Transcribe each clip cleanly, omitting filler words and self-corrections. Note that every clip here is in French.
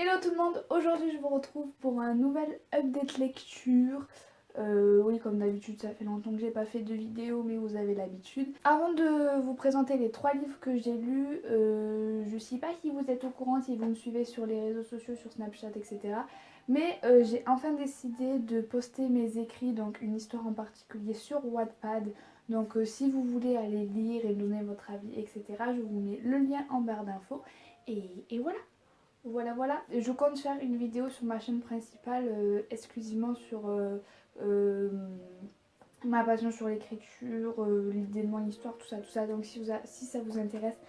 Hello tout le monde, aujourd'hui je vous retrouve pour un nouvel update lecture. Oui, comme d'habitude, ça fait longtemps que j'ai pas fait de vidéo, mais vous avez l'habitude. Avant de vous présenter les 3 livres que j'ai lus, je sais pas si vous êtes au courant, si vous me suivez sur les réseaux sociaux, sur Snapchat, etc. Mais j'ai enfin décidé de poster mes écrits, donc une histoire en particulier sur Wattpad. Donc si vous voulez aller lire et donner votre avis, etc., je vous mets le lien en barre d'infos. Et voilà. Voilà. Je compte faire une vidéo sur ma chaîne principale exclusivement sur euh, ma passion sur l'écriture, l'idée de mon histoire, tout ça. Donc si ça vous intéresse,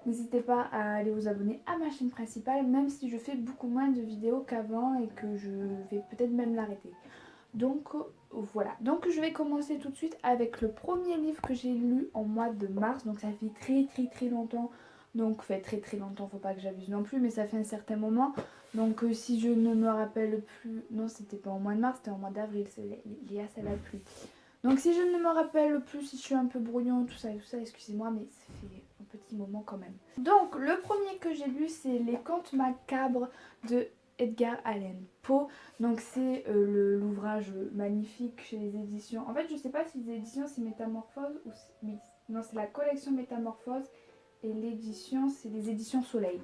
n'hésitez pas à aller vous abonner à ma chaîne principale, même si je fais beaucoup moins de vidéos qu'avant et que je vais peut-être même l'arrêter. Donc voilà. Donc je vais commencer tout de suite avec le premier livre que j'ai lu en mois de mars. Donc ça fait très longtemps. Donc fait très longtemps, faut pas que j'abuse non plus, mais ça fait un certain moment. Donc si je ne me rappelle plus, non c'était pas en mois de mars, c'était en mois d'avril, Léa ça va plus. Donc si je ne me rappelle plus, si je suis un peu brouillon, tout ça, excusez-moi, mais ça fait un petit moment quand même. Donc le premier que j'ai lu, c'est Les Contes Macabres de Edgar Allan Poe. Donc c'est l'ouvrage magnifique chez les éditions. En fait, je sais pas si les éditions c'est Métamorphose ou oui, non, c'est la collection Métamorphose et l'édition c'est les éditions Soleil.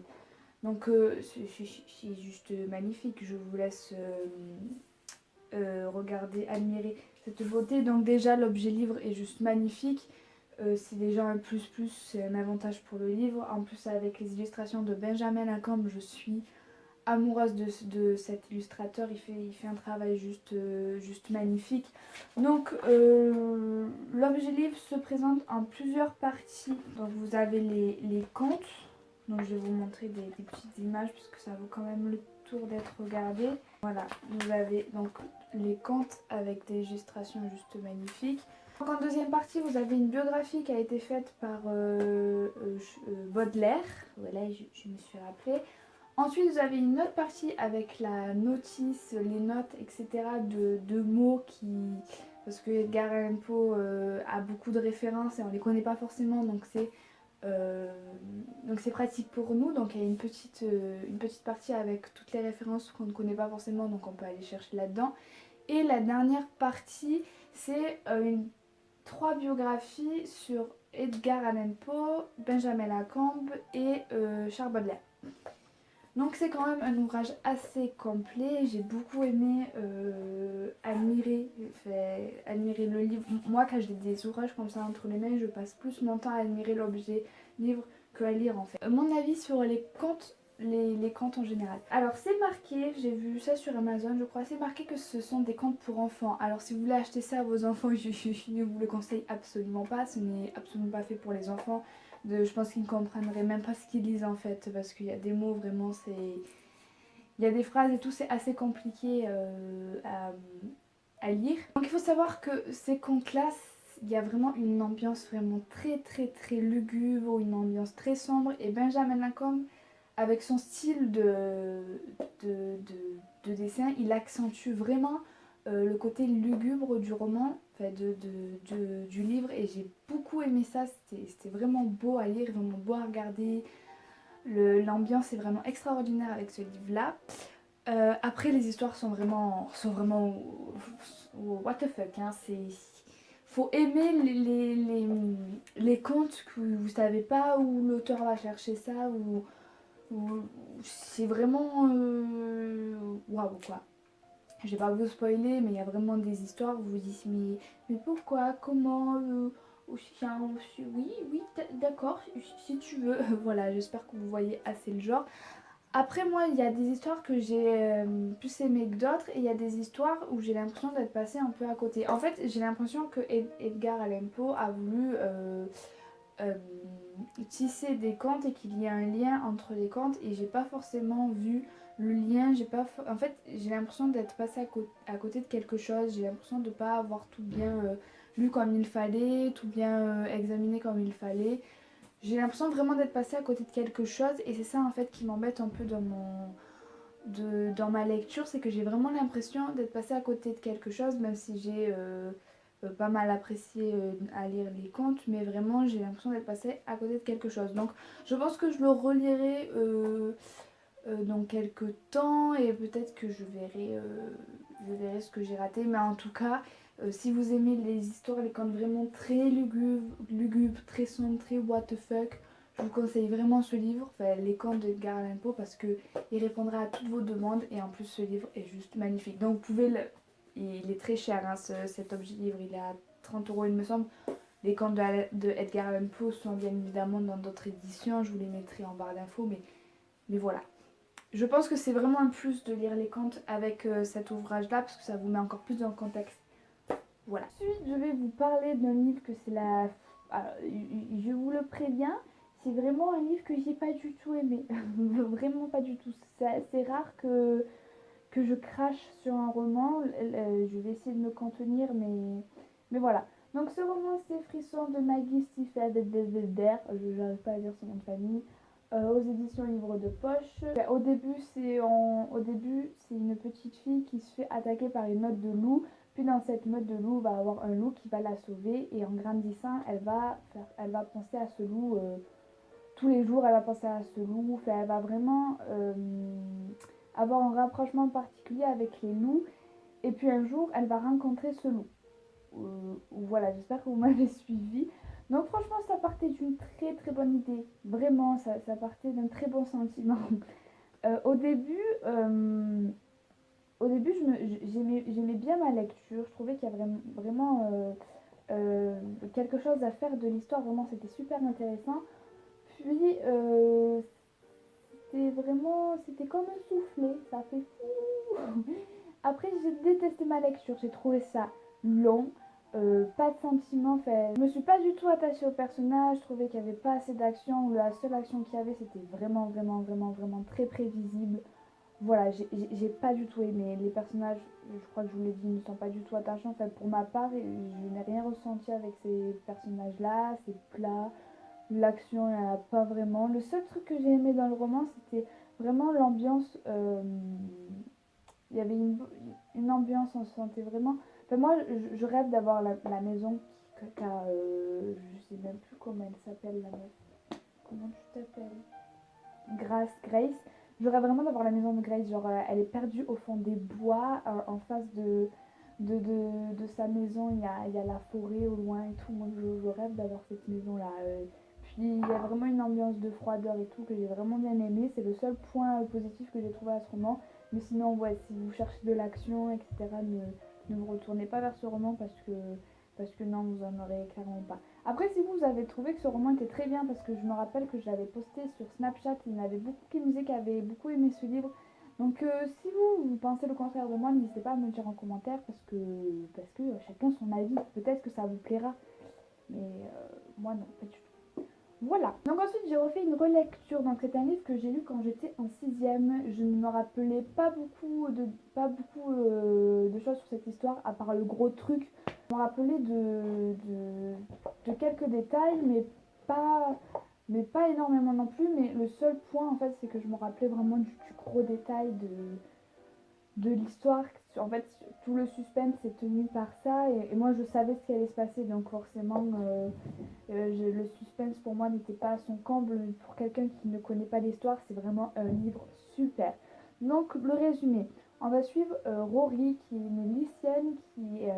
Donc c'est juste magnifique. Je vous laisse regarder, admirer cette beauté. Donc déjà l'objet livre est juste magnifique. C'est déjà un plus, c'est un avantage pour le livre. En plus avec les illustrations de Benjamin Lacombe, je suis amoureuse de cet illustrateur. Il fait un travail juste magnifique. Donc l'objet livre se présente en plusieurs parties. Donc vous avez les contes. Donc je vais vous montrer des petites images puisque ça vaut quand même le tour d'être regardé. Voilà, vous avez donc les contes avec des illustrations juste magnifiques. Donc en deuxième partie, vous avez une biographie qui a été faite par Baudelaire. Voilà, je me suis rappelée. Ensuite, vous avez une autre partie avec la notice, les notes, etc. de mots qui... Parce que Edgar Allan Poe a beaucoup de références et on ne les connaît pas forcément, donc c'est pratique pour nous. Donc il y a une petite partie avec toutes les références qu'on ne connaît pas forcément, donc on peut aller chercher là-dedans. Et la dernière partie, c'est 3 biographies sur Edgar Allan Poe, Benjamin Lacombe et Charles Baudelaire. Donc c'est quand même un ouvrage assez complet. J'ai beaucoup aimé admirer le livre. Moi quand j'ai des ouvrages comme ça entre les mains, je passe plus mon temps à admirer l'objet livre qu'à lire en fait. Mon avis sur les contes, les contes en général. Alors c'est marqué, j'ai vu ça sur Amazon je crois, c'est marqué que ce sont des contes pour enfants. Alors si vous voulez acheter ça à vos enfants, je ne vous le conseille absolument pas. Ce n'est absolument pas fait pour les enfants. Je pense qu'ils ne comprendraient même pas ce qu'ils lisent en fait, parce qu'il y a des mots vraiment, c'est... Il y a des phrases et tout, c'est assez compliqué à lire. Donc il faut savoir que ces contes-là, il y a vraiment une ambiance vraiment très lugubre, une ambiance très sombre. Et Benjamin Lacombe, avec son style de, de dessin, il accentue vraiment le côté lugubre du roman, enfin du livre, et j'ai beaucoup aimé ça. C'était vraiment beau à lire, vraiment beau à regarder. L'ambiance est vraiment extraordinaire avec ce livre là. Après les histoires sont vraiment what the fuck, hein. Faut aimer les contes que vous savez pas où l'auteur va chercher ça, ou c'est vraiment waouh quoi. Je vais pas vous spoiler, mais il y a vraiment des histoires où vous vous dites mais pourquoi, comment, oui, d'accord, si tu veux. Voilà, j'espère que vous voyez assez le genre. Après moi, il y a des histoires que j'ai plus aimées que d'autres, et il y a des histoires où j'ai l'impression d'être passée un peu à côté. En fait, j'ai l'impression que Edgar Allan Poe a voulu euh, tisser des contes et qu'il y a un lien entre les contes, et j'ai pas forcément vu le lien. En fait, j'ai l'impression d'être passée à côté de quelque chose. J'ai l'impression de pas avoir tout bien lu comme il fallait, tout bien examiné comme il fallait. J'ai l'impression vraiment d'être passée à côté de quelque chose, et c'est ça en fait qui m'embête un peu dans ma lecture, c'est que j'ai vraiment l'impression d'être passée à côté de quelque chose, même si j'ai pas mal apprécié à lire les contes, mais vraiment j'ai l'impression d'être passée à côté de quelque chose. Donc je pense que je le relirai dans quelques temps et peut-être que je verrai ce que j'ai raté. Mais en tout cas, si vous aimez les histoires, les contes vraiment très lugubres, très sombres, très what the fuck, je vous conseille vraiment ce livre, enfin, Les contes d'Edgar Allan Poe, parce qu'il répondra à toutes vos demandes et en plus ce livre est juste magnifique. Donc vous pouvez le... Il est très cher hein, cet objet livre, il est à 30 € il me semble. Les contes de Edgar Allan Poe sont bien évidemment dans d'autres éditions, je vous les mettrai en barre d'infos, mais voilà. Je pense que c'est vraiment un plus de lire les contes avec cet ouvrage-là, parce que ça vous met encore plus dans le contexte. Voilà. Ensuite, je vais vous parler d'un livre que c'est la... Alors, je vous le préviens, c'est vraiment un livre que j'ai pas du tout aimé. Vraiment pas du tout. C'est rare que je crache sur un roman. Je vais essayer de me contenir, mais voilà. Donc ce roman, c'est Frisson de Maggie Stiefvater. Je n'arrive pas à dire son nom de famille. Aux éditions Livre de Poche. Au début, c'est une petite fille qui se fait attaquer par une meute de loups. Puis dans cette meute de loups, va avoir un loup qui va la sauver. Et en grandissant, elle va penser à ce loup tous les jours. Elle va penser à ce loup. Enfin, elle va vraiment avoir un rapprochement particulier avec les loups. Et puis un jour, elle va rencontrer ce loup. Voilà, j'espère que vous m'avez suivi. Donc franchement, ça partait d'une très très bonne idée. Vraiment, ça partait d'un très bon sentiment. Au début, j'aimais bien ma lecture. Je trouvais qu'il y a vraiment quelque chose à faire de l'histoire. Vraiment, c'était super intéressant. Puis, c'était comme un soufflet. Ça fait fou. Après, j'ai détesté ma lecture. J'ai trouvé ça long. Pas de sentiments. Fait. Je me suis pas du tout attachée au personnage. Je trouvais qu'il n'y avait pas assez d'action. La seule action qu'il y avait, c'était vraiment très prévisible. Voilà, j'ai pas du tout aimé. Les personnages, je crois que je vous l'ai dit, ne sont pas du tout attachants. Enfin, pour ma part, je n'ai rien ressenti avec ces personnages-là. C'est plat. L'action, il n'y en a pas vraiment. Le seul truc que j'ai aimé dans le roman, c'était vraiment l'ambiance. Il y avait une ambiance, on se sentait vraiment... Enfin, moi, je rêve d'avoir la maison qui a... je sais même plus comment elle s'appelle, la meuf. Comment tu t'appelles? Grace. Je rêve vraiment d'avoir la maison de Grace. Genre, elle est perdue au fond des bois, en face de sa maison. Il y a la forêt au loin et tout. Moi, je rêve d'avoir cette maison-là. Puis, il y a vraiment une ambiance de froideur et tout que j'ai vraiment bien aimé. C'est le seul point positif que j'ai trouvé à ce roman. Mais sinon, ouais, si vous cherchez de l'action, etc., ne vous retournez pas vers ce roman parce que non, vous en aurez clairement pas. Après, si vous avez trouvé que ce roman était très bien, parce que je me rappelle que je l'avais posté sur Snapchat, il y en avait beaucoup qui me disaient qu'ils avaient beaucoup aimé ce livre. Donc, si vous pensez le contraire de moi, n'hésitez pas à me le dire en commentaire parce que chacun son avis. Peut-être que ça vous plaira, mais moi non, pas du tout. Voilà. Donc ensuite j'ai refait une relecture. Donc c'est un livre que j'ai lu quand j'étais en 6e. Je ne me rappelais pas beaucoup de choses sur cette histoire, à part le gros truc. Je me rappelais de quelques détails, pas, pas énormément non plus. Mais le seul point en fait, c'est que je me rappelais vraiment du gros détail de l'histoire. En fait, tout le suspense est tenu par ça. Et moi je savais ce qui allait se passer, donc forcément... le suspense pour moi n'était pas à son comble. Pour quelqu'un qui ne connaît pas l'histoire, c'est vraiment un livre super. Donc le résumé, on va suivre Rory qui est une lycéenne qui est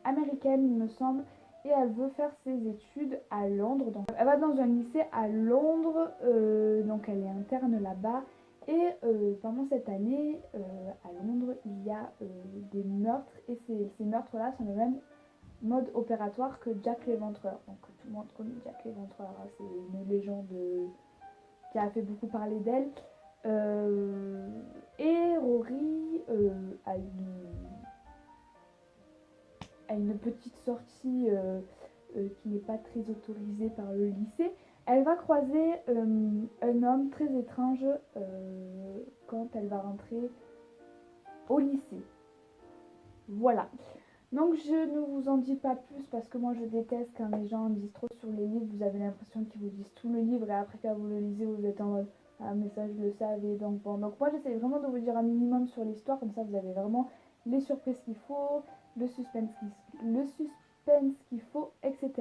américaine il me semble, et elle veut faire ses études à Londres. Donc elle va dans un lycée à Londres, donc elle est interne là-bas. Et pendant cette année, à Londres, il y a des meurtres, et ces meurtres-là sont le même mode opératoire que Jack l'Éventreur. Donc tout le monde connaît Jack l'Éventreur, hein, c'est une légende qui a fait beaucoup parler d'elle. Et Rory a une petite sortie qui n'est pas très autorisée par le lycée. Elle va croiser un homme très étrange quand elle va rentrer au lycée. Voilà. Donc je ne vous en dis pas plus parce que moi je déteste quand les gens disent trop sur les livres. Vous avez l'impression qu'ils vous disent tout le livre et après quand vous le lisez vous êtes en mode ah mais ça je le savais donc bon. Donc moi j'essaie vraiment de vous dire un minimum sur l'histoire, comme ça vous avez vraiment les surprises qu'il faut, le suspense qu'il faut, etc.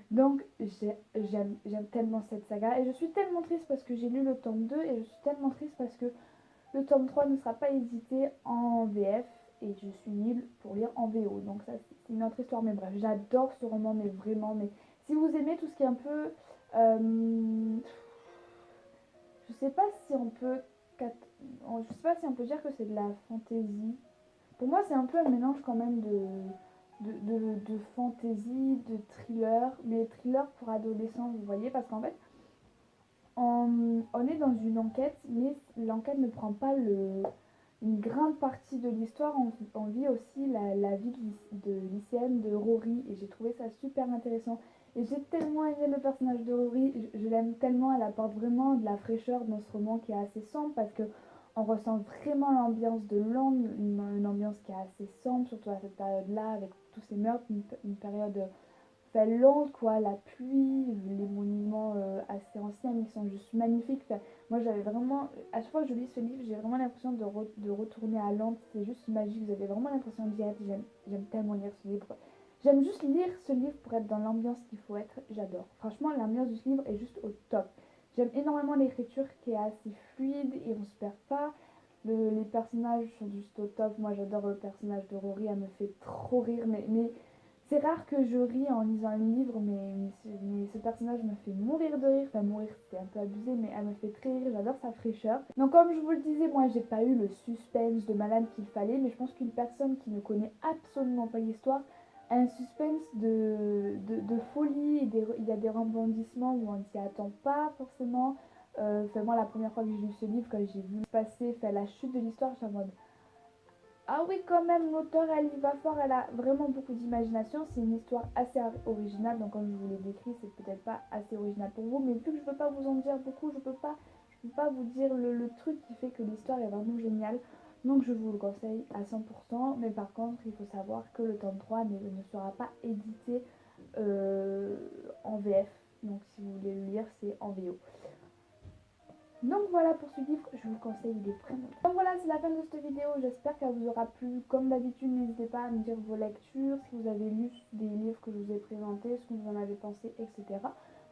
Donc j'aime tellement cette saga et je suis tellement triste parce que j'ai lu le tome 2 et je suis tellement triste parce que le tome 3 ne sera pas édité en VF et je suis nulle pour lire en VO. Donc ça c'est une autre histoire, mais bref, j'adore ce roman, mais vraiment. Mais si vous aimez tout ce qui est un peu... je sais pas si on peut... Je sais pas si on peut dire que c'est de la fantaisie. Pour moi c'est un peu un mélange quand même de fantaisie, de thriller, mais thriller pour adolescents, vous voyez, parce qu'en fait, on est dans une enquête, mais l'enquête ne prend pas une grande partie de l'histoire. On vit aussi la vie de lycéenne de Rory, et j'ai trouvé ça super intéressant. Et j'ai tellement aimé le personnage de Rory, je l'aime tellement, elle apporte vraiment de la fraîcheur dans ce roman qui est assez sombre, parce que on ressent vraiment l'ambiance de Londres, une ambiance qui est assez sombre, surtout à cette période-là, avec tous ces meurtres, une période fait lente, quoi, la pluie, les monuments assez anciens mais qui sont juste magnifiques. Enfin, moi j'avais vraiment, à chaque fois que je lis ce livre, j'ai vraiment l'impression de retourner à Londres, c'est juste magique, vous avez vraiment l'impression d'y être. J'aime tellement lire ce livre. J'aime juste lire ce livre pour être dans l'ambiance qu'il faut être, j'adore. Franchement, l'ambiance de ce livre est juste au top. J'aime énormément l'écriture qui est assez fluide et on se perd pas. Les personnages sont juste au top. Moi j'adore le personnage de Rory, elle me fait trop rire, mais c'est rare que je ris en lisant un livre, mais ce personnage me fait mourir de rire. Enfin, mourir, c'est un peu abusé, mais elle me fait très rire. J'adore sa fraîcheur. Donc, comme je vous le disais, moi, j'ai pas eu le suspense de malade qu'il fallait, mais je pense qu'une personne qui ne connaît absolument pas l'histoire a un suspense de folie. Il y a des rebondissements où on ne s'y attend pas forcément. Enfin, moi, la première fois que j'ai lu ce livre, quand j'ai vu passer la chute de l'histoire, j'étais en mode ah oui, quand même, l'auteur, elle y va fort, elle a vraiment beaucoup d'imagination. C'est une histoire assez originale, donc comme je vous l'ai décrit, c'est peut-être pas assez original pour vous, mais vu que je peux pas vous en dire beaucoup, je peux pas vous dire le truc qui fait que l'histoire est vraiment géniale. Donc je vous le conseille à 100%, mais par contre, il faut savoir que le tome 3 ne sera pas édité euh, en VF. Donc si vous voulez le lire, c'est en VO. Donc voilà pour ce livre, je vous le conseille, il est vraiment bien. Donc voilà, c'est la fin de cette vidéo, j'espère qu'elle vous aura plu. Comme d'habitude, n'hésitez pas à me dire vos lectures, si vous avez lu des livres que je vous ai présentés, ce que vous en avez pensé, etc.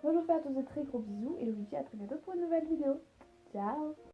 Moi je vous fais à tous de très gros bisous et je vous dis à très bientôt pour une nouvelle vidéo. Ciao!